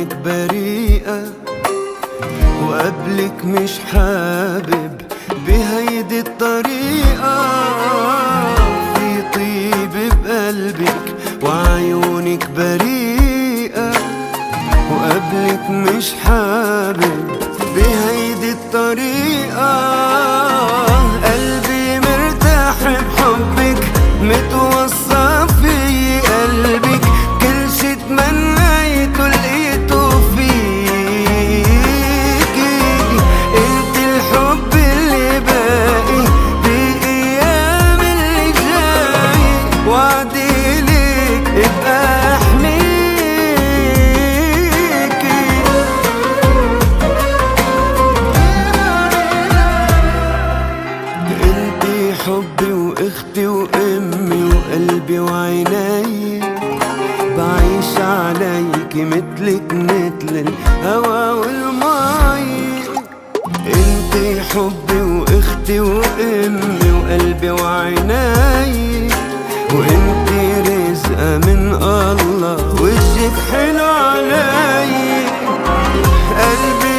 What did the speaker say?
وعيونك بريئة، وقبلك مش حابب بهيدي الطريقة. في طيب بقلبك وعيونك بريئة، وقبلك مش حابب بهيدي الطريقة. قلبي مرتاح بحبك، متوصى في قلبك، كل شي تمنيته لقيته فيكي. انت الحب اللي باقي بأيام اللي جاي، وعدي لك ابقى احميكي. انت حبي واختي وامي وقلبي وعيني، بعيش عليكي مثلك مثل الهوا والمي. انت حبي واختي وامي وقلبي وعيني، وانت رزقة من الله وجهك حلو علي. قلبي